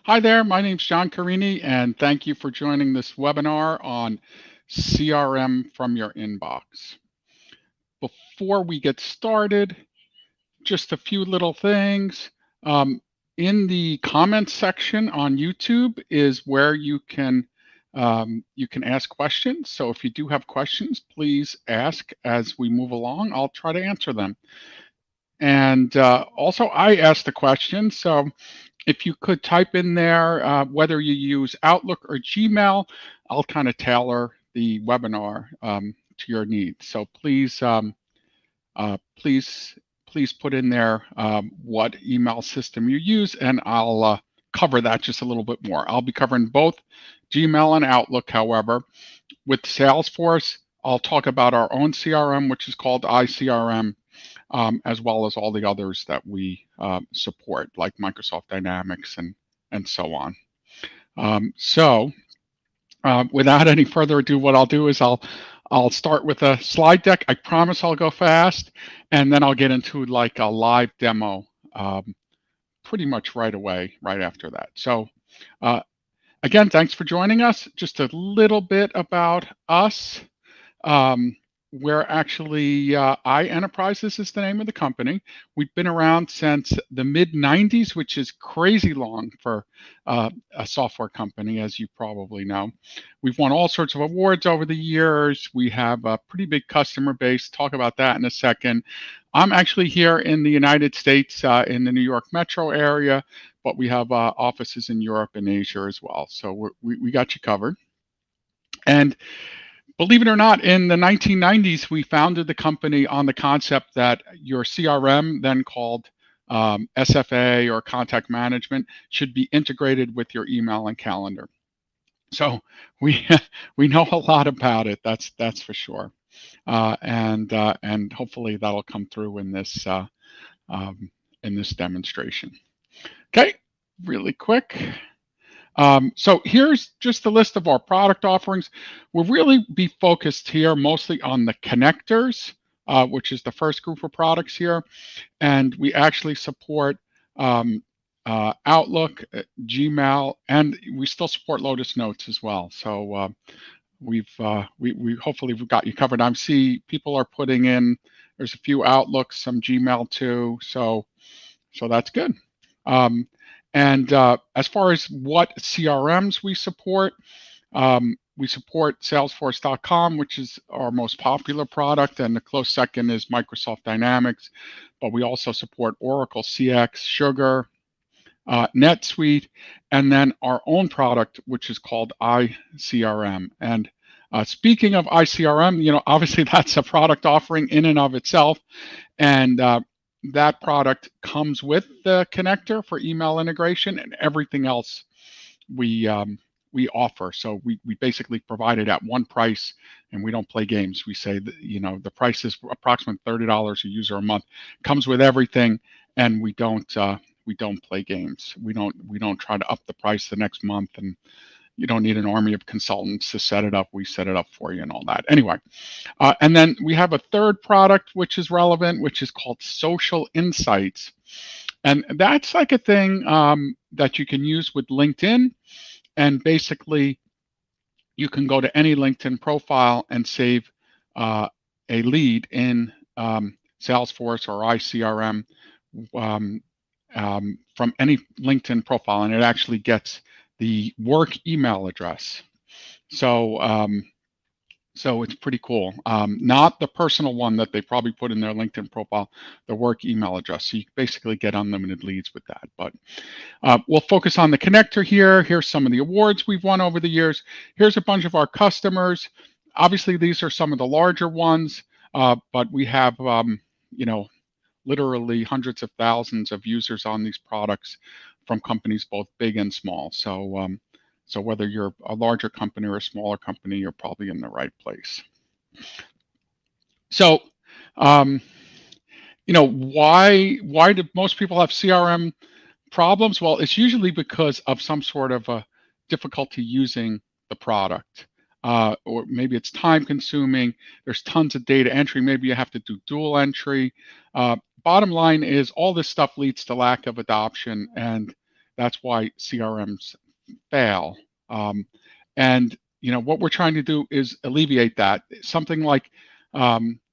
Hi there, my name's John Carini, and thank you for joining this webinar on CRM from your inbox. Before we get started, just a few little things. Um, in the comments section on YouTube is where you can ask questions. So if you do have questions, please ask as we move along. I'll try to answer them. And also, I asked the question, so if you could type in there whether you use Outlook or Gmail, I'll kind of tailor the webinar to your needs. So please, please put in there what email system you use, and I'll cover that just a little bit more. I'll be covering both Gmail and Outlook, however. With Salesforce, I'll talk about our own CRM, which is called ICRM, as well as all the others that we support, like Microsoft Dynamics and so on. Without any further ado, what I'll do is I'll start with a slide deck. I promise I'll go fast, and then I'll get into like a live demo pretty much right away, right after that. So again, thanks for joining us. Just a little bit about us. We're actually I Enterprises is the name of the company. We've been around since the mid 90s, which is crazy long for a software company, as you probably know. We've won all sorts of awards over the years. We have a pretty big customer base. Talk about that in a second. I'm actually here in the United States, in the New York metro area, but we have offices in Europe and Asia as well. So we got you covered. And believe it or not, in the 1990s, we founded the company on the concept that your CRM, then called SFA or contact management, should be integrated with your email and calendar. So we we know a lot about it. That's for sure, and hopefully that'll come through in this demonstration. Okay, really quick. So here's just a list of our product offerings. We'll really be focused here mostly on the connectors, which is the first group of products here. And we actually support Outlook, Gmail, and we still support Lotus Notes as well. So we hopefully we've got you covered. I see people are putting in, there's a few Outlooks, some Gmail too. So that's good. And as far as what CRMs we support Salesforce.com, which is our most popular product, and the close second is Microsoft Dynamics. But we also support Oracle CX, Sugar, NetSuite, and then our own product, which is called ICRM. And speaking of ICRM, obviously that's a product offering in and of itself. And that product comes with the connector for email integration and everything else we offer. So we basically provide it at one price, and we don't play games. We say that, the price is approximately $30 a user a month. Comes with everything, and we don't play games. We don't try to up the price the next month, and you don't need an army of consultants to set it up. We set it up for you and all that. Anyway, and then we have a third product which is relevant, which is called Social Insights. And that's like a thing that you can use with LinkedIn. And basically, you can go to any LinkedIn profile and save a lead in Salesforce or ICRM from any LinkedIn profile, and it actually gets the work email address. So so it's pretty cool. Not the personal one that they probably put in their LinkedIn profile, the work email address. So you basically get unlimited leads with that. But we'll focus on the connector here. Here's some of the awards we've won over the years. Here's a bunch of our customers. Obviously, these are some of the larger ones, but we have, literally hundreds of thousands of users on these products from companies both big and small. So whether you're a larger company or a smaller company, you're probably in the right place. So, why do most people have CRM problems? Well, it's usually because of some sort of a difficulty using the product. Or maybe it's time consuming. There's tons of data entry. Maybe you have to do dual entry. Bottom line is all this stuff leads to lack of adoption, and That's why CRMs fail. And what we're trying to do is alleviate that. Something like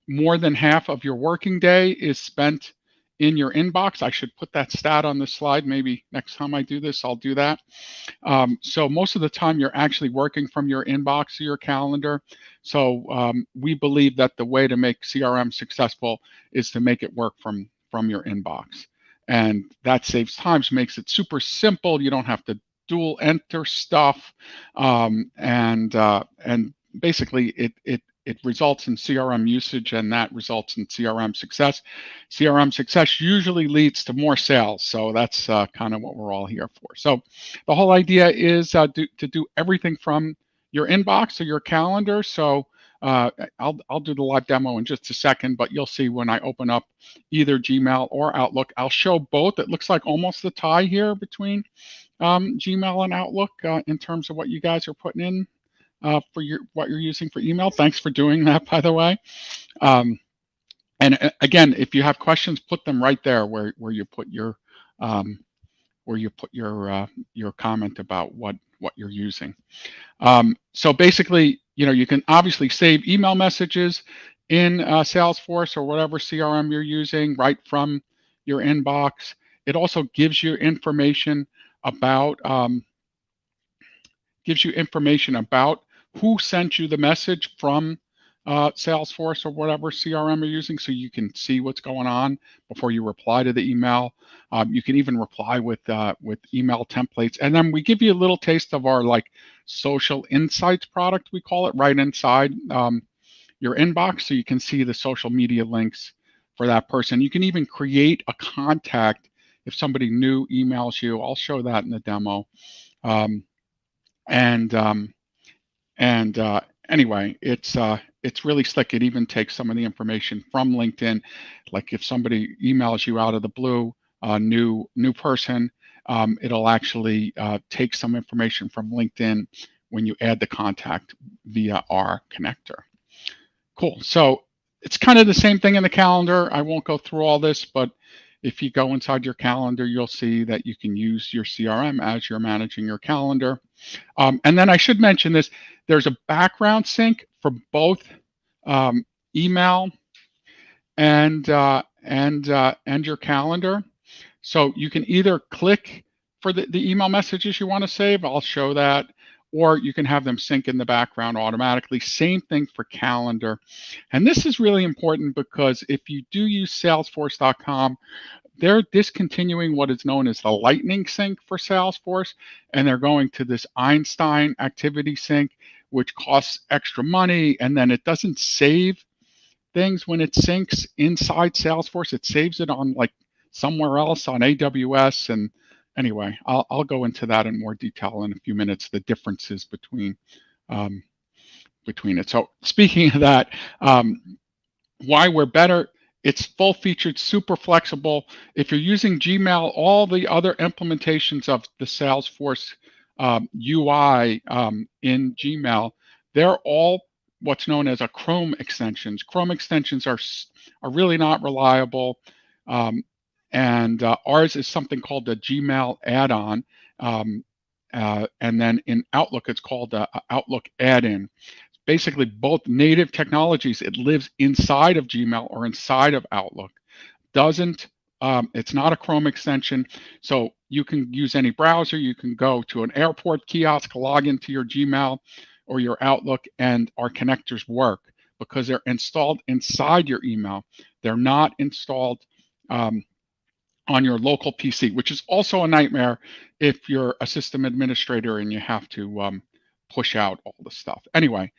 more than half of your working day is spent in your inbox. I should put that stat on the slide. Maybe next time I do this, I'll do that. So most of the time you're actually working from your inbox or your calendar. So we believe that the way to make CRM successful is to make it work from your inbox. And that saves time, makes it super simple. You don't have to dual enter stuff. And basically it results in CRM usage, and that results in CRM success. CRM success usually leads to more sales. So that's kind of what we're all here for. So the whole idea is to do everything from your inbox or your calendar. So I'll do the live demo in just a second, but you'll see when I open up either Gmail or Outlook, I'll show both. It looks like almost a tie here between Gmail and Outlook in terms of what you guys are putting in for what you're using for email. Thanks for doing that, by the way. And again, if you have questions, put them right there where you put your your comment about what you're using. So basically, you can obviously save email messages in Salesforce or whatever CRM you're using right from your inbox. It also gives you information about who sent you the message from Salesforce or whatever CRM you're using, so you can see what's going on before you reply to the email. You can even reply with email templates, and then we give you a little taste of our social insights product, we call it, right inside your inbox, so you can see the social media links for that person. You can even create a contact if somebody new emails you. I'll show that in the demo. Anyway, it's really slick. It even takes some of the information from LinkedIn, like if somebody emails you out of the blue, new person, it'll actually take some information from LinkedIn when you add the contact via our connector. Cool. So it's kind of the same thing in the calendar. I won't go through all this, but if you go inside your calendar, you'll see that you can use your CRM as you're managing your calendar. And then I should mention this, there's a background sync for both email and your calendar. So you can either click for the email messages you want to save, I'll show that, or you can have them sync in the background automatically. Same thing for calendar. And this is really important because if you do use Salesforce.com, they're discontinuing what is known as the Lightning Sync for Salesforce, and they're going to this Einstein Activity Sync, which costs extra money, and then it doesn't save things when it syncs inside Salesforce. It saves it on somewhere else on AWS. And anyway, I'll go into that in more detail in a few minutes, the differences between it. So speaking of that, why we're better. It's full-featured, super flexible. If you're using Gmail, all the other implementations of the Salesforce UI in Gmail, they're all what's known as Chrome extensions. Chrome extensions are really not reliable, and ours is something called the Gmail add-on, and then in Outlook, it's called the Outlook add-in. Basically both native technologies. It lives inside of Gmail or inside of Outlook. It's not a Chrome extension, so you can use any browser. You can go to an airport kiosk, log into your Gmail or your Outlook, and our connectors work because they're installed inside your email. They're not installed on your local PC, which is also a nightmare if you're a system administrator and you have to push out all the stuff. Anyway,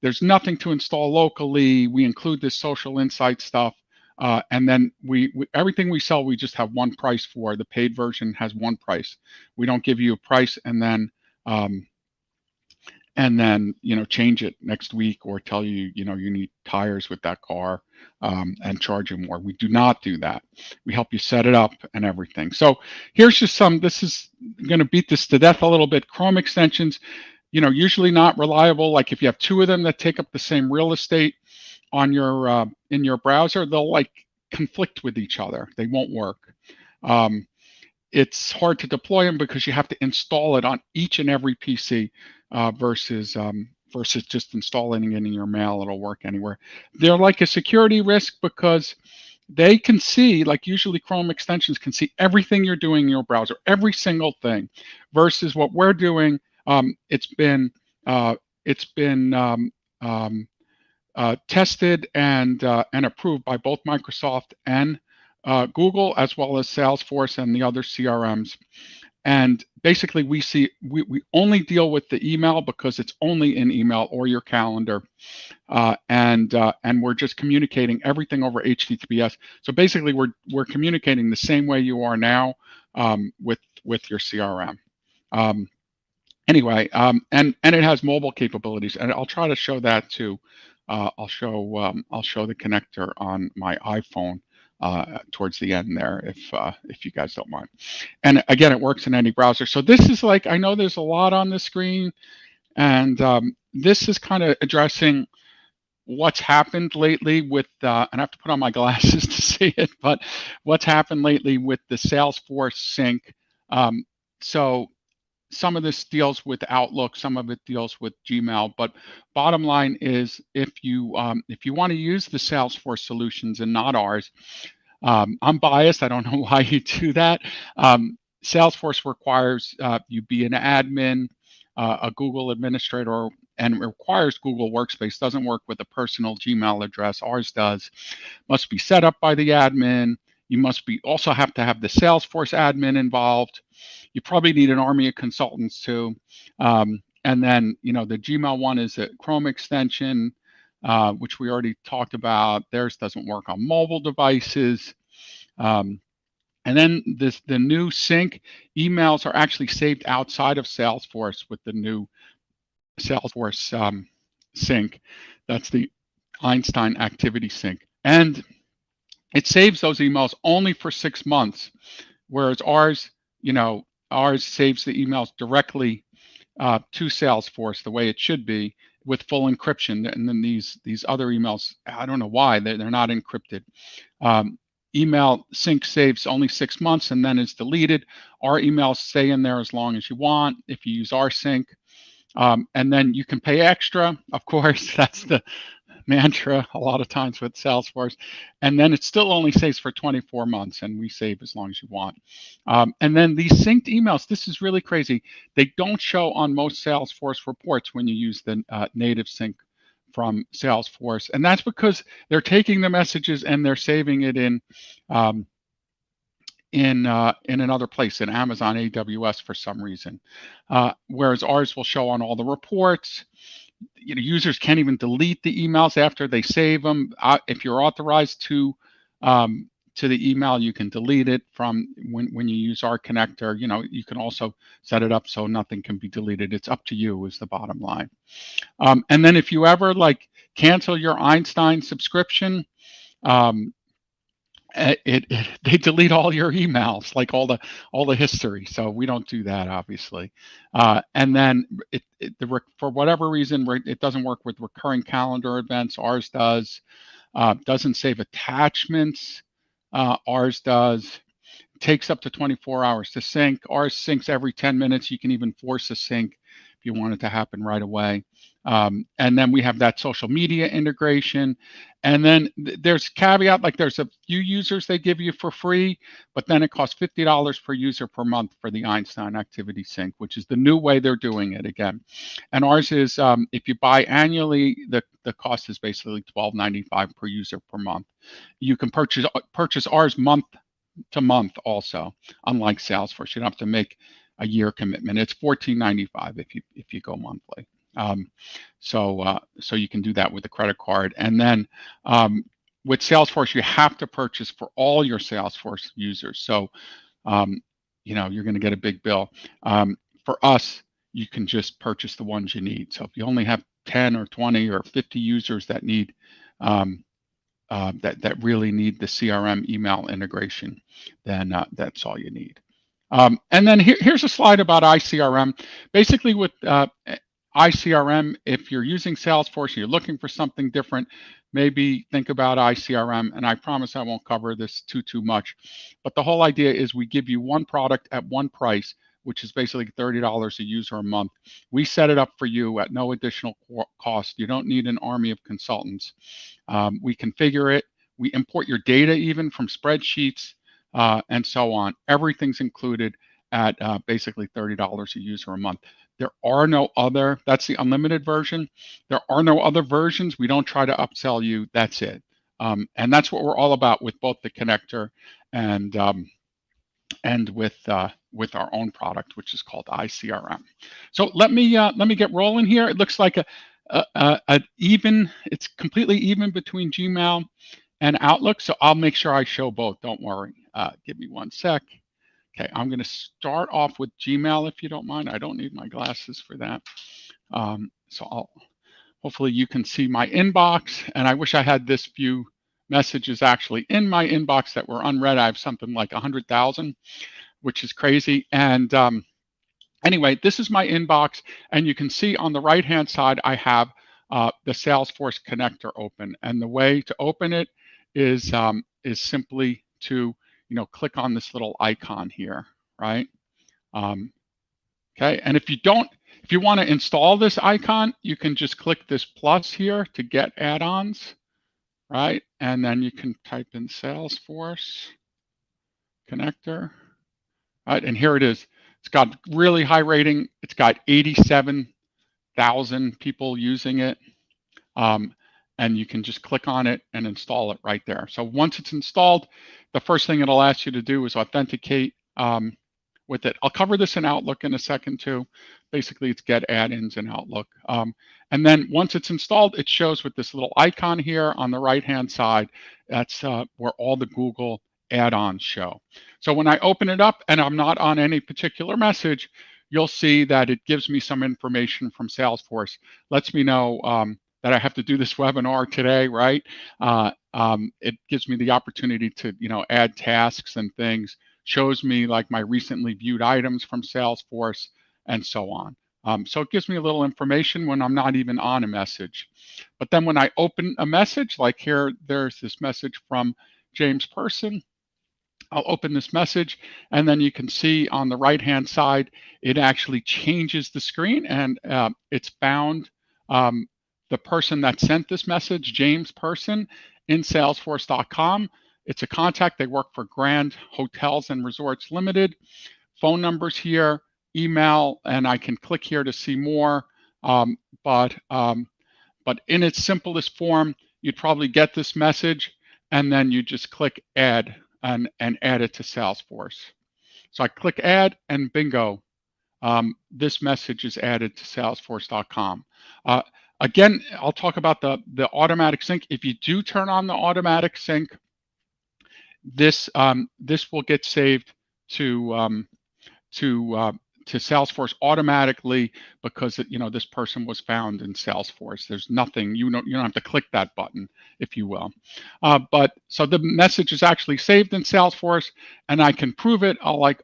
there's nothing to install locally. We include this social insight stuff. And then we everything we sell, we just have one price for. The paid version has one price. We don't give you a price and then change it next week or tell you, you need tires with that car and charge you more. We do not do that. We help you set it up and everything. So here's just this is going to beat this to death a little bit. Chrome extensions, usually not reliable. Like if you have two of them that take up the same real estate on your in your browser, they'll conflict with each other. They won't work. it's hard to deploy them because you have to install it on each and every PC versus just installing it in your mail. It'll work anywhere. They're like a security risk because they can see, like usually Chrome extensions can see everything you're doing in your browser, every single thing, versus what we're doing. It's been it's been tested and approved by both Microsoft and Google, as well as Salesforce and the other CRMs. And basically, we only deal with the email because it's only in email or your calendar, and we're just communicating everything over HTTPS. So basically, we're communicating the same way you are now with your CRM. Anyway, and it has mobile capabilities, and I'll try to show that too. I'll show the connector on my iPhone towards the end there, if you guys don't mind. And again, it works in any browser. So this is like, I know there's a lot on the screen, and this is kind of addressing what's happened lately with, and I have to put on my glasses to see it, but what's happened lately with the Salesforce Sync. So some of this deals with Outlook, some of it deals with Gmail, but bottom line is if you want to use the Salesforce solutions and not ours, I'm biased. I don't know why you do that. Salesforce requires you be an admin, a Google administrator, and requires Google Workspace. Doesn't work with a personal Gmail address. Ours does. Must be set up by the admin. You must be also have to have the Salesforce admin involved. You probably need an army of consultants too. And then, the Gmail one is a Chrome extension, which we already talked about. Theirs doesn't work on mobile devices. And then the new sync emails are actually saved outside of Salesforce with the new Salesforce Sync. That's the Einstein Activity Sync. And it saves those emails only for 6 months, whereas ours saves the emails directly to Salesforce the way it should be with full encryption. And then these other emails, I don't know why they're not encrypted. Email sync saves only 6 months and then is deleted. Our emails stay in there as long as you want if you use our sync. And then you can pay extra, of course. That's the mantra a lot of times with Salesforce. And then it still only saves for 24 months, and we save as long as you want. And then these synced emails, this is really crazy. They don't show on most Salesforce reports when you use the native sync from Salesforce. And that's because they're taking the messages and they're saving it in another place, in Amazon AWS for some reason. Whereas ours will show on all the reports. Users can't even delete the emails after they save them. If you're authorized to the email, you can delete it from when you use our connector. You can also set it up so nothing can be deleted. It's up to you is the bottom line. And then if you ever cancel your Einstein subscription, they delete all your emails, like all the history. So we don't do that, obviously. And then for whatever reason, it doesn't work with recurring calendar events. Ours does. Doesn't save attachments. Ours does. Takes up to 24 hours to sync. Ours syncs every 10 minutes. You can even force a sync if you want it to happen right away. And then we have that social media integration. And then there's a caveat, there's a few users they give you for free, but then it costs $50 per user per month for the Einstein Activity Sync, which is the new way they're doing it again. And ours is, if you buy annually, the cost is basically $12.95 per user per month. You can purchase ours month to month also, unlike Salesforce. You don't have to make a year commitment. It's $14.95 if you go monthly. So you can do that with a credit card. And then with Salesforce, you have to purchase for all your Salesforce users. So, you're going to get a big bill. For us, you can just purchase the ones you need. So if you only have 10 or 20 or 50 users that need that really need the CRM email integration, then that's all you need. And then here's a slide about ICRM. Basically, with ICRM, if you're using Salesforce and you're looking for something different, maybe think about ICRM, and I promise I won't cover this too much. But the whole idea is we give you one product at one price, which is basically $30 a user a month. We set it up for you at no additional cost. You don't need an army of consultants. We configure it. We import your data even from spreadsheets and so on. Everything's included at basically $30 a user a month. There are no other, that's the unlimited version. There are no other versions. We don't try to upsell you. That's it. And that's what we're all about with both the connector and with our own product, which is called ICRM. So let me get rolling here. It looks like it's completely even between Gmail and Outlook. So I'll make sure I show both. Don't worry. Give me one sec. Okay, I'm going to start off with Gmail if you don't mind. I don't need my glasses for that. So hopefully you can see my inbox. And I wish I had this few messages actually in my inbox that were unread. I have something like 100,000, which is crazy. And anyway, this is my inbox. And you can see on the right-hand side, I have the Salesforce Connector open. And the way to open it is simply to click on this little icon here, right? Okay, and if you want to install this icon, you can just click this plus here to get add-ons, right? And then you can type in Salesforce Connector, right? And here it is. It's got really high rating. It's got 87,000 people using it. And you can just click on it and install it right there. So once it's installed, the first thing it'll ask you to do is authenticate with it. I'll cover this in Outlook in a second too. Basically, it's get add-ins in Outlook. And then once it's installed, it shows with this little icon here on the right-hand side. That's where all the Google add-ons show. So when I open it up and I'm not on any particular message, you'll see that it gives me some information from Salesforce. Lets me know that I have to do this webinar today, right? It gives me the opportunity to, add tasks and things, shows me like my recently viewed items from Salesforce and so on. So it gives me a little information when I'm not even on a message. But then when I open a message, like here, there's this message from James Person. I'll open this message, and then you can see on the right-hand side, it actually changes the screen, and it's found the person that sent this message, James Person, in Salesforce.com. It's a contact. They work for Grand Hotels and Resorts Limited. Phone numbers here, email, and I can click here to see more. But in its simplest form, you'd probably get this message, and then you just click add and add it to Salesforce. So I click add, and bingo, this message is added to Salesforce.com. Again, I'll talk about the automatic sync. If you do turn on the automatic sync, this will get saved to Salesforce automatically because this person was found in Salesforce. There's nothing, you don't have to click that button, if you will. But so the message is actually saved in Salesforce, and I can prove it. I'll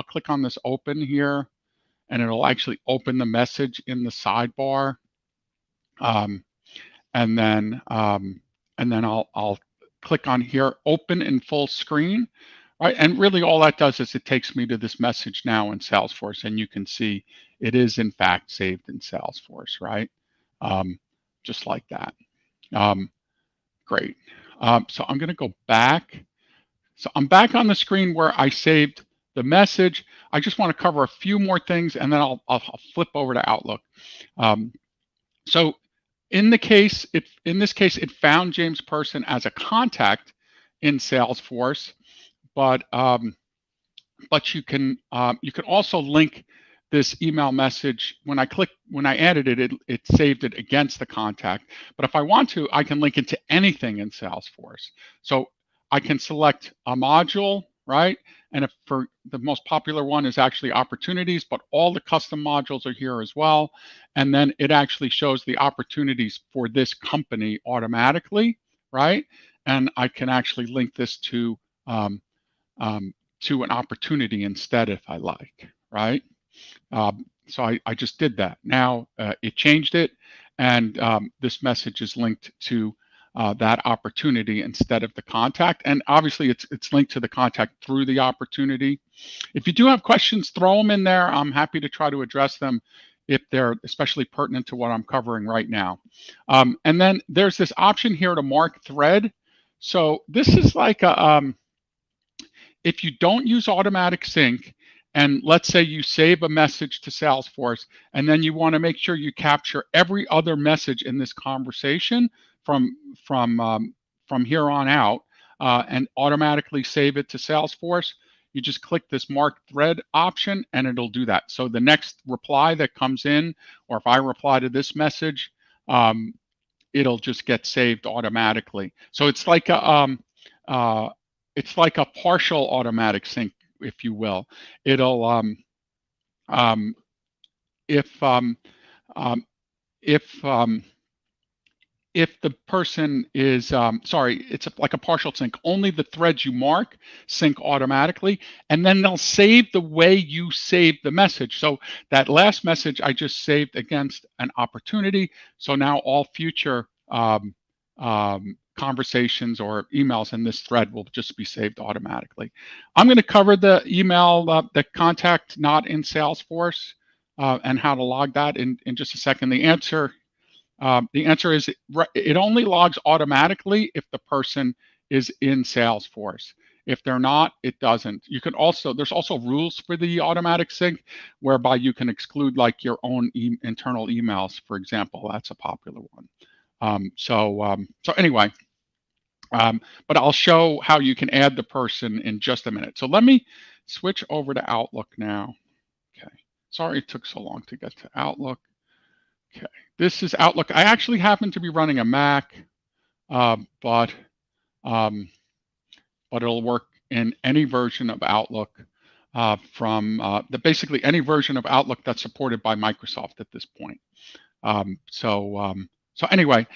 click on this open here, and it'll actually open the message in the sidebar. And then I'll click on here, open in full screen, right? And really all that does is it takes me to this message now in Salesforce, and you can see it is in fact saved in Salesforce, right? Just like that. Great. So I'm going to go back. So I'm back on the screen where I saved the message. I just want to cover a few more things, and then I'll flip over to Outlook. So in this case, it found James Person as a contact in Salesforce, but you can also link this email message. When I added it, it saved it against the contact. But if I want to, I can link it to anything in Salesforce. So I can select a module, right? And if for the most popular one is actually opportunities, but all the custom modules are here as well. And then it actually shows the opportunities for this company automatically, right? And I can actually link this to an opportunity instead if I like, right? So I just did that. Now it changed it, and this message is linked to that opportunity instead of the contact. And obviously, it's linked to the contact through the opportunity. If you do have questions, throw them in there. I'm happy to try to address them if they're especially pertinent to what I'm covering right now. And then there's this option here to mark thread. So this is like if you don't use automatic sync, and let's say you save a message to Salesforce, and then you want to make sure you capture every other message in this conversation from from here on out, and automatically save it to Salesforce, you just click this mark thread option, and it'll do that. So the next reply that comes in, or if I reply to this message, it'll just get saved automatically. So uh, it's like a partial automatic sync, if you will. It'll um, if um, um, if if the person is sorry, it's like a partial sync. Only the threads you mark sync automatically, and then they'll save the way you save the message. So that last message I just saved against an opportunity. So now all future conversations or emails in this thread will just be saved automatically. I'm going to cover the email, the contact not in Salesforce, and how to log that in just a second. The answer is it only logs automatically if the person is in Salesforce. If they're not, it doesn't. You can also, there's also rules for the automatic sync whereby you can exclude like your own internal emails, for example. That's a popular one. So anyway, but I'll show how you can add the person in just a minute. So let me switch over to Outlook now. Okay. Sorry it took so long to get to Outlook. Okay, this is Outlook. I actually happen to be running a Mac, but it'll work in any version of Outlook basically any version of Outlook that's supported by Microsoft at this point. So anyway,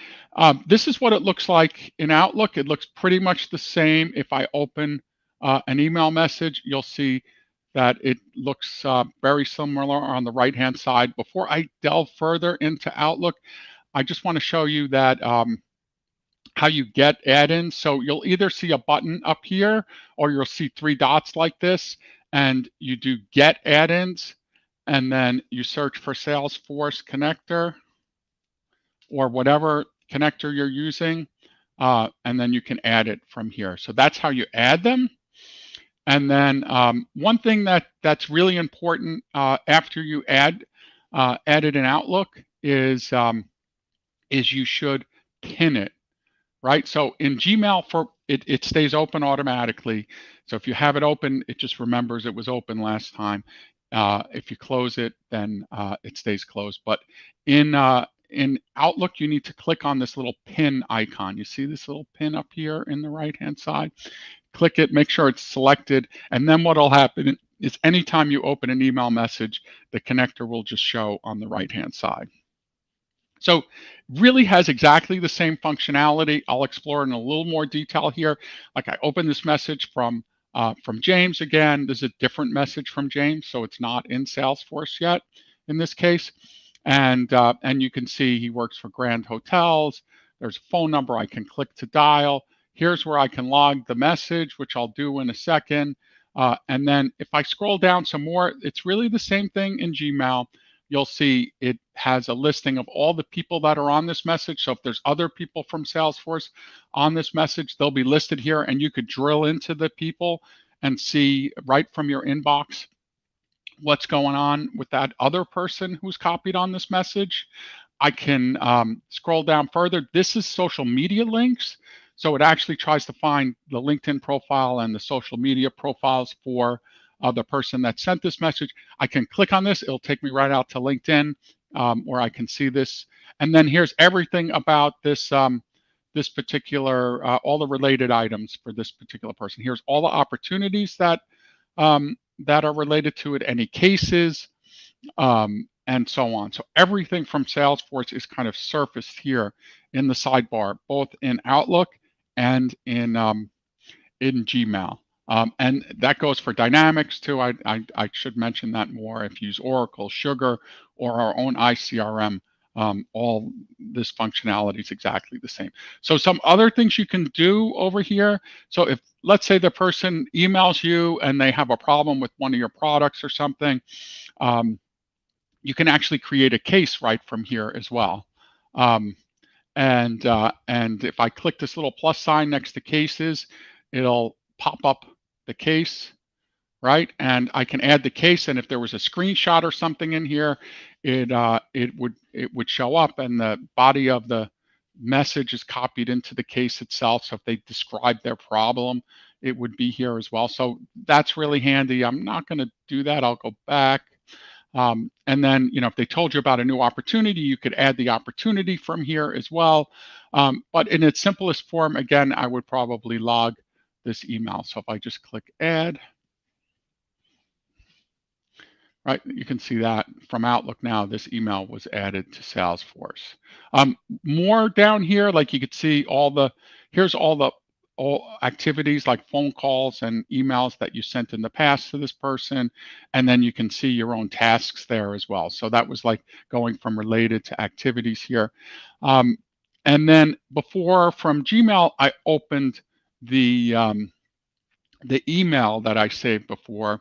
this is what it looks like in Outlook. It looks pretty much the same. If I open an email message, you'll see that it looks very similar on the right-hand side. Before I delve further into Outlook, I just want to show you that how you get add-ins. So you'll either see a button up here, or you'll see 3 dots like this, and you do get add-ins, and then you search for Salesforce Connector, or whatever connector you're using, and then you can add it from here. So that's how you add them. And then one thing that's really important after you add it in Outlook is you should pin it, right? So in Gmail, it stays open automatically. So if you have it open, it just remembers it was open last time. If you close it, then it stays closed. But in Outlook, you need to click on this little pin icon. You see this little pin up here in the right-hand side? Click it, make sure it's selected, and then what'll happen is anytime you open an email message, the connector will just show on the right-hand side. So really has exactly the same functionality. I'll explore in a little more detail here. Like I open this message from James again. There's a different message from James, so it's not in Salesforce yet in this case. And you can see he works for Grand Hotels. There's a phone number I can click to dial. Here's where I can log the message, which I'll do in a second. And then if I scroll down some more, it's really the same thing in Gmail. You'll see it has a listing of all the people that are on this message. So if there's other people from Salesforce on this message, they'll be listed here, and you could drill into the people and see right from your inbox what's going on with that other person who's copied on this message. I can scroll down further. This is social media links. So it actually tries to find the LinkedIn profile and the social media profiles for the person that sent this message. I can click on this. It'll take me right out to LinkedIn where I can see this. And then here's everything about this this particular, all the related items for this particular person. Here's all the opportunities that that are related to it, any cases, and so on. So everything from Salesforce is kind of surfaced here in the sidebar, both in Outlook and in Gmail. And that goes for Dynamics too. I should mention that more if you use Oracle, Sugar, or our own ICRM all this functionality is exactly the same. So some other things you can do over here. So if, let's say the person emails you and they have a problem with one of your products or something, you can actually create a case right from here as well. And if I click this little plus sign next to cases, it'll pop up the case, right? And I can add the case, and if there was a screenshot or something in here, it would show up, and the body of the message is copied into the case itself. So if they describe their problem, it would be here as well. So that's really handy. I'm not going to do that. I'll go back. And then, if they told you about a new opportunity, you could add the opportunity from here as well. But in its simplest form, again, I would probably log this email. So if I just click add, right, you can see that from Outlook now, this email was added to Salesforce. More down here, like you could see here's all activities like phone calls and emails that you sent in the past to this person, and then you can see your own tasks there as well. So that was like going from related to activities here. And then before, from Gmail, I opened the email that I saved before.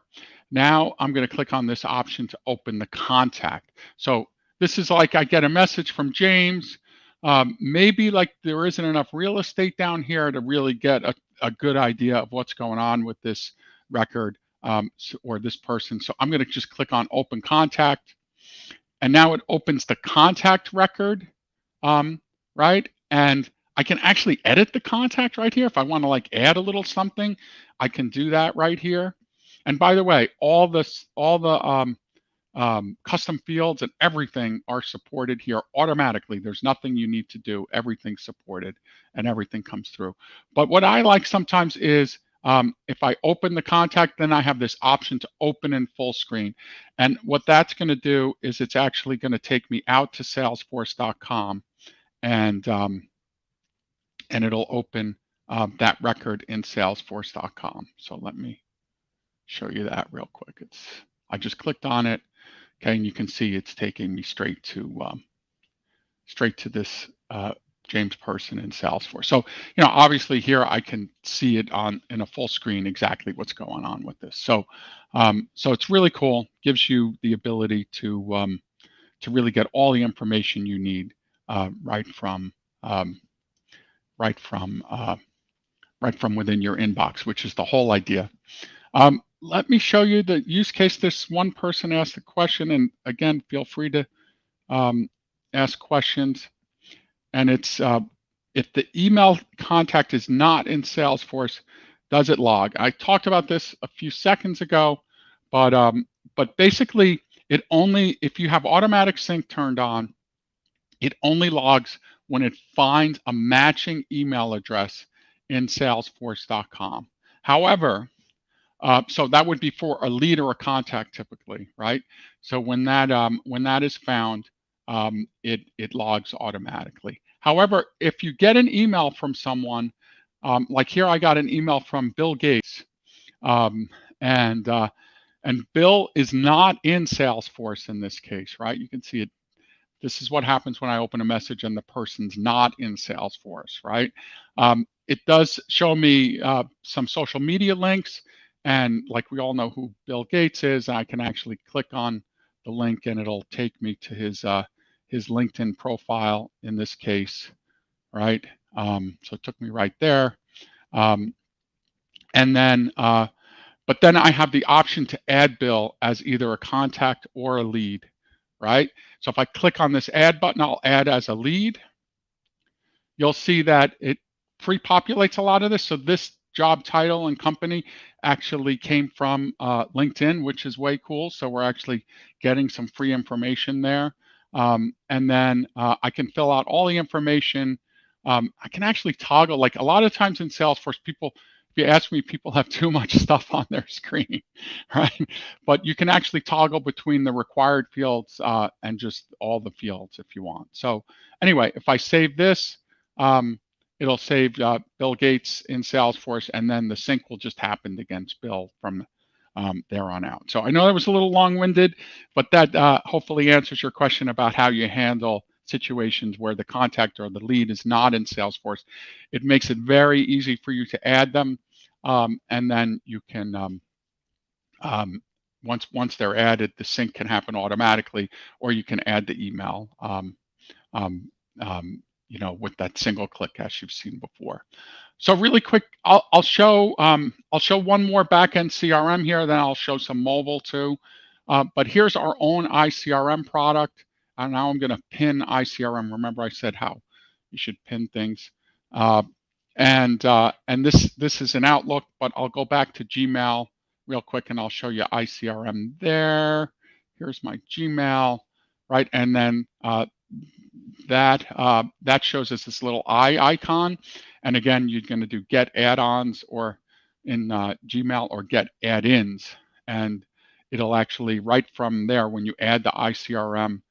Now I'm going to click on this option to open the contact. So this is like I get a message from James. Maybe like there isn't enough real estate down here to really get a good idea of what's going on with this record or this person. So I'm going to just click on open contact. And now it opens the contact record, right? And I can actually edit the contact right here. If I want to like add a little something, I can do that right here. And by the way, all the custom fields and everything are supported here automatically. There's nothing you need to do. Everything's supported and everything comes through. But what I like sometimes is if I open the contact, then I have this option to open in full screen. And what that's going to do is it's actually going to take me out to salesforce.com and it'll open that record in salesforce.com. So let me show you that real quick. I just clicked on it, okay, and you can see it's taking me straight to this James person in Salesforce. So obviously here I can see it in a full screen exactly what's going on with this. So so it's really cool. Gives you the ability to really get all the information you need right from within your inbox, which is the whole idea. Let me show you the use case. This one person asked a question, and again, feel free to ask questions. And it's if the email contact is not in Salesforce, does it log? I talked about this a few seconds ago, but basically, it only, if you have automatic sync turned on, it only logs when it finds a matching email address in Salesforce.com. However, so that would be for a lead or a contact typically, right? So when that is found, it logs automatically. However, if you get an email from someone, like here, I got an email from Bill Gates, and Bill is not in Salesforce in this case, right? You can see it. This is what happens when I open a message and the person's not in Salesforce, right? It does show me some social media links, and like we all know who Bill Gates is, I can actually click on the link and it'll take me to his LinkedIn profile in this case, right? So it took me right there. And then, but then I have the option to add Bill as either a contact or a lead, right? So if I click on this add button, I'll add as a lead. You'll see that it pre-populates a lot of this. So this job title and company actually came from LinkedIn, which is way cool. So we're actually getting some free information there. And then I can fill out all the information. I can actually toggle, like a lot of times in Salesforce, people, if you ask me, people have too much stuff on their screen, right? But you can actually toggle between the required fields and just all the fields if you want. So anyway, if I save this, it'll save Bill Gates in Salesforce, and then the sync will just happen against Bill from there on out. So I know that was a little long-winded, but that hopefully answers your question about how you handle situations where the contact or the lead is not in Salesforce. It makes it very easy for you to add them, and then you can once they're added, the sync can happen automatically, or you can add the email, um, with that single click as you've seen before. So really quick, I'll show one more backend CRM here, then I'll show some mobile too. But here's our own ICRM product. And now I'm going to pin ICRM. Remember, I said how you should pin things. And this is an Outlook, but I'll go back to Gmail real quick, and I'll show you ICRM there. Here's my Gmail, right? And then that shows us this little eye icon. And again, you're going to do get add-ons or in Gmail, or get add-ins. And it'll actually, right from there, when you add the ICRM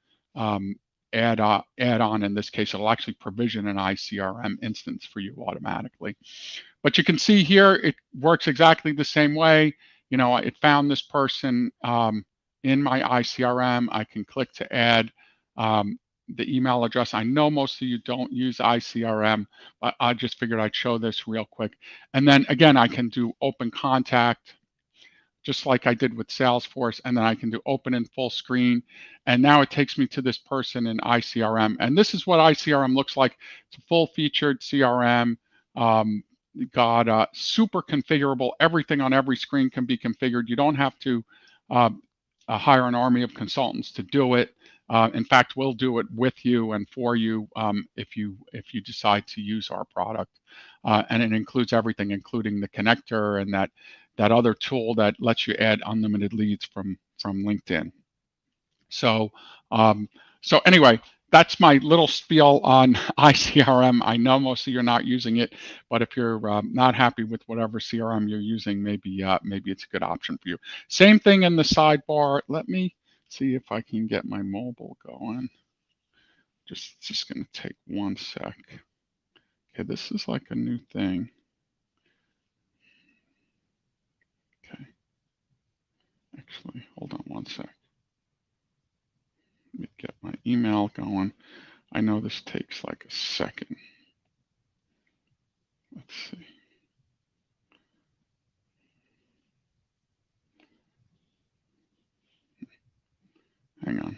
add-on, in this case, it'll actually provision an ICRM instance for you automatically. But you can see here, it works exactly the same way. It found this person in my ICRM. I can click to add the email address. I know most of you don't use ICRM, but I just figured I'd show this real quick. And then again, I can do open contact, just like I did with Salesforce, and then I can do open in full screen. And now it takes me to this person in ICRM. And this is what ICRM looks like. It's a full-featured CRM. Got super configurable. Everything on every screen can be configured. You don't have to hire an army of consultants to do it. In fact, we'll do it with you and for you if you decide to use our product. And it includes everything, including the connector and that other tool that lets you add unlimited leads from LinkedIn. So anyway, that's my little spiel on ICRM. I know most of you are not using it, but if you're not happy with whatever CRM you're using, maybe it's a good option for you. Same thing in the sidebar. Let me see if I can get my mobile going. Just going to take 1 sec. Okay, this is like a new thing. Okay. Actually, hold on 1 sec. Let me get my email going. I know this takes like a second. Let's see. Hang on.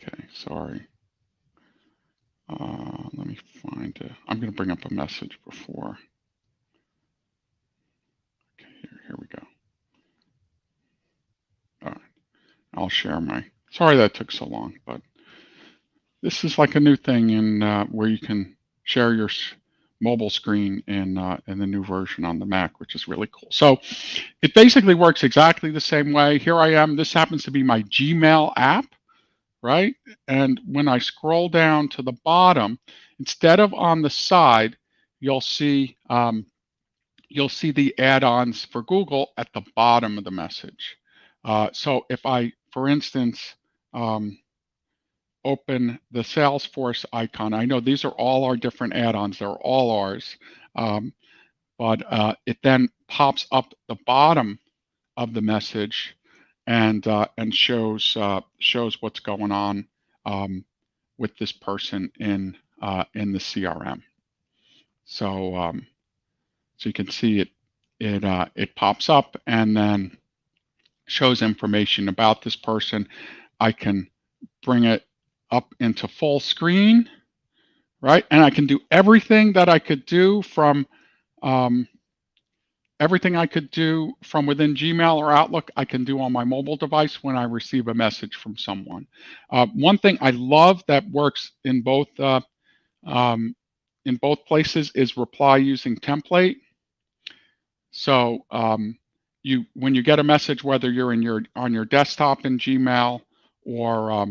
Okay, sorry. Let me find it. I'm going to bring up a message before. Okay, here we go. All right, I'll share my. Sorry that took so long, but this is like a new thing in where you can share your mobile screen in the new version on the Mac, which is really cool. So it basically works exactly the same way. Here I am. This happens to be my Gmail app, right? And when I scroll down to the bottom, instead of on the side, you'll see the add-ons for Google at the bottom of the message. So if I, for instance, open the Salesforce icon, I know these are all our different add-ons. They're all ours. But it then pops up the bottom of the message and shows what's going on with this person in the CRM. So you can see it pops up and then shows information about this person. I can bring it up into full screen, right? And I can do everything that I could do from within Gmail or Outlook, I can do on my mobile device when I receive a message from someone. One thing I love that works in both places is reply using template. So when you get a message, whether you're on your desktop in Gmail or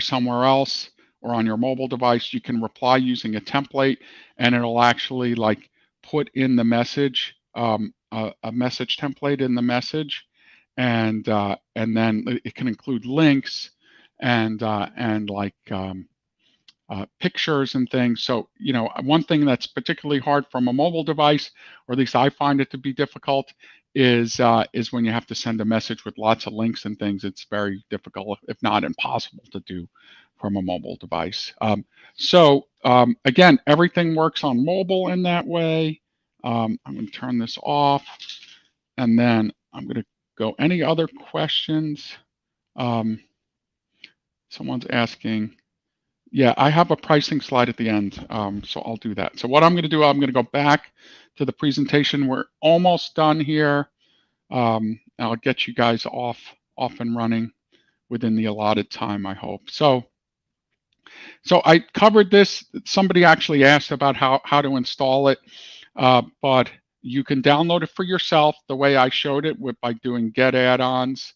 somewhere else or on your mobile device, you can reply using a template, and it'll actually like put in the message a message template in the message, and then it can include links and like pictures and things. So, one thing that's particularly hard from a mobile device, or at least I find it to be difficult, is when you have to send a message with lots of links and things. It's very difficult, if not impossible, to do from a mobile device. Again, everything works on mobile in that way. I'm going to turn this off, and then I'm going to go. Any other questions? Someone's asking. Yeah, I have a pricing slide at the end, so I'll do that. So what I'm going to do, I'm going to go back to the presentation. We're almost done here. I'll get you guys off and running within the allotted time, I hope. So I covered this. Somebody actually asked about how to install it, but you can download it for yourself the way I showed it by doing get add-ons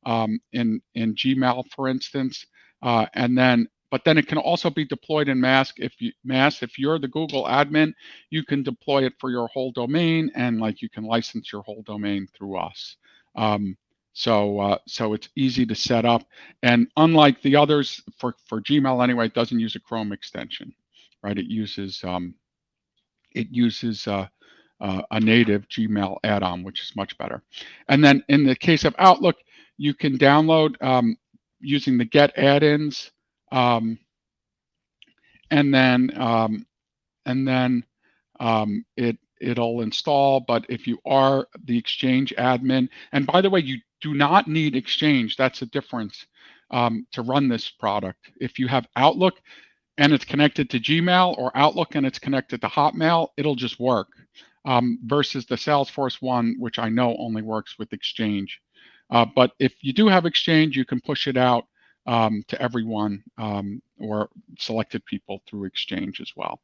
in Gmail, for instance, but then it can also be deployed in mass. If you're the Google admin, you can deploy it for your whole domain, and you can license your whole domain through us. So it's easy to set up, and unlike the others, for Gmail anyway, it doesn't use a Chrome extension, right? It uses a native Gmail add-on, which is much better. And then in the case of Outlook, you can download using the get add-ins, and then it'll install. But if you are the Exchange admin, and by the way, you do not need Exchange. That's a difference to run this product. If you have Outlook and it's connected to Gmail, or Outlook and it's connected to Hotmail, it'll just work. Versus the Salesforce one, which I know only works with Exchange. But if you do have Exchange, you can push it out to everyone or selected people through Exchange as well.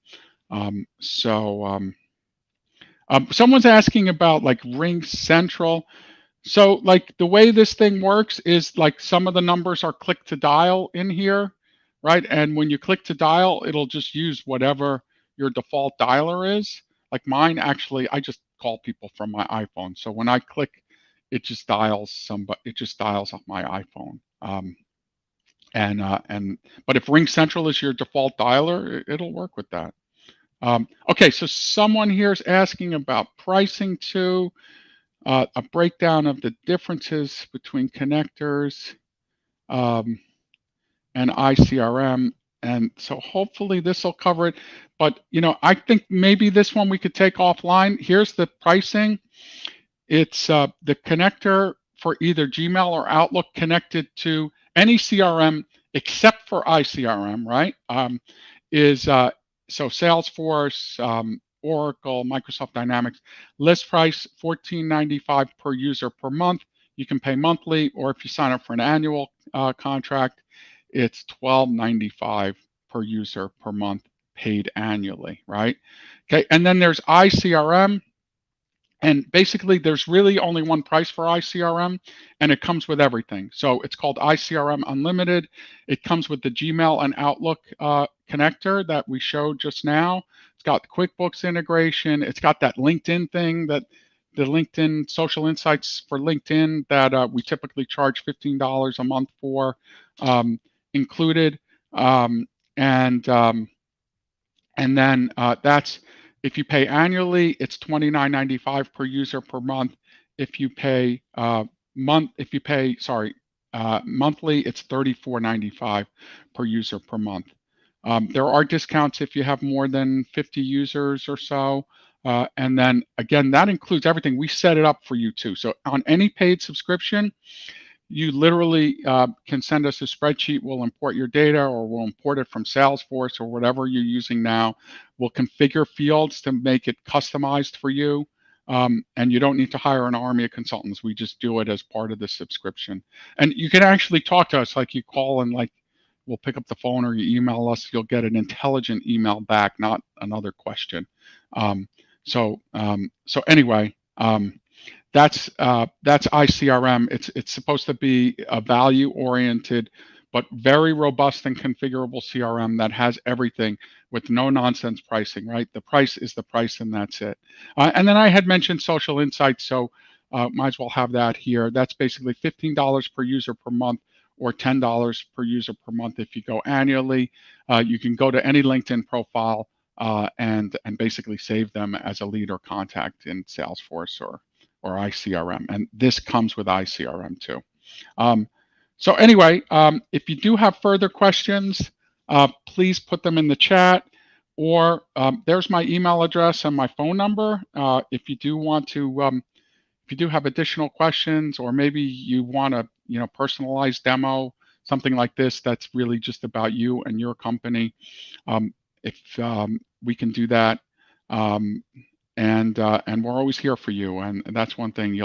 Someone's asking about Ring Central. So the way this thing works is some of the numbers are click to dial in here, right? And when you click to dial, it'll just use whatever your default dialer is. Like mine, actually, I just call people from my iPhone. So when I click, it just dials somebody. It just dials off my iPhone. But if Ring Central is your default dialer, it'll work with that. Okay, so someone here is asking about pricing too. A breakdown of the differences between connectors and ICRM. And so hopefully this will cover it. But, I think maybe this one we could take offline. Here's the pricing. It's the connector for either Gmail or Outlook connected to any CRM except for ICRM, right? So Salesforce, Oracle, Microsoft Dynamics, list price $14.95 per user per month. You can pay monthly, or if you sign up for an annual contract, it's $12.95 per user per month, paid annually, right? Okay, and then there's ICRM. And basically, there's really only one price for ICRM, and it comes with everything. So it's called ICRM Unlimited. It comes with the Gmail and Outlook connector that we showed just now. It's got the QuickBooks integration. It's got that LinkedIn thing, that the LinkedIn Social Insights for LinkedIn that we typically charge $15 a month for, included. And then that's, if you pay annually, it's $29.95 per user per month. If you pay monthly, it's $34.95 per user per month. There are discounts if you have more than 50 users or so. And then again, that includes everything. We set it up for you too. So on any paid subscription, you literally can send us a spreadsheet. We'll import your data, or we'll import it from Salesforce or whatever you're using now. We'll configure fields to make it customized for you. And you don't need to hire an army of consultants. We just do it as part of the subscription. And you can actually talk to us, you call and we'll pick up the phone, or you email us. You'll get an intelligent email back, not another question. So anyway, that's ICRM. It's supposed to be a value-oriented, but very robust and configurable CRM that has everything with no nonsense pricing, right? The price is the price, and that's it. And then I had mentioned Social Insights, so might as well have that here. That's basically $15 per user per month, or $10 per user per month if you go annually. You can go to any LinkedIn profile and basically save them as a lead or contact in Salesforce or ICRM. And this comes with ICRM too. So anyway, if you do have further questions, please put them in the chat, or there's my email address and my phone number. If you do want to, if you do have additional questions, or maybe you want a personalized demo, something like this that's really just about you and your company, if we can do that, and we're always here for you. And that's one thing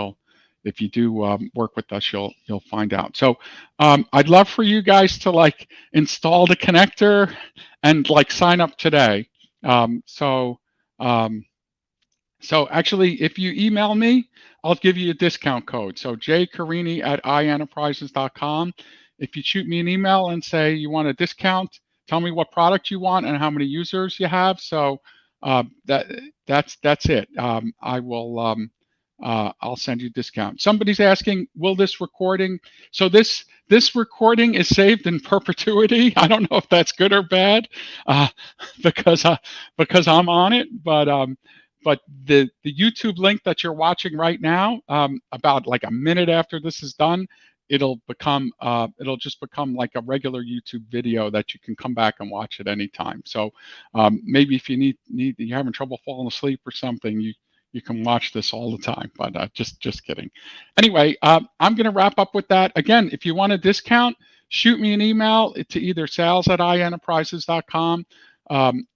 if you do work with us, you'll find out. So I'd love for you guys to like install the connector and like sign up today. So actually, if you email me, I'll give you a discount code. So jcarini@ienterprises.com. If you shoot me an email and say you want a discount, tell me what product you want and how many users you have. So that's it. I will. I'll send you a discount. Somebody's asking, will this recording? So this recording is saved in perpetuity. I don't know if that's good or bad, because I'm on it. But the YouTube link that you're watching right now, about like a minute after this is done, it'll just become like a regular YouTube video that you can come back and watch at any time. So maybe if you're having trouble falling asleep or something, you can watch this all the time. But just kidding. Anyway, I'm going to wrap up with that. Again, if you want a discount, shoot me an email to either sales@ienterprises.com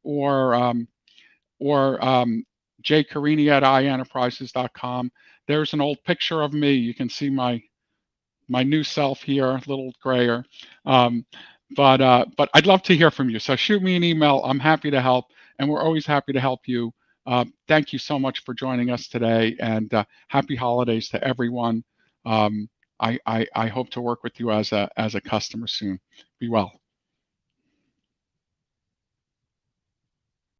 or jcarini@ienterprises.com. There's an old picture of me. You can see my new self here, a little grayer. But I'd love to hear from you. So shoot me an email. I'm happy to help, and we're always happy to help you. Thank you so much for joining us today, and happy holidays to everyone. I hope to work with you as a customer soon. Be well.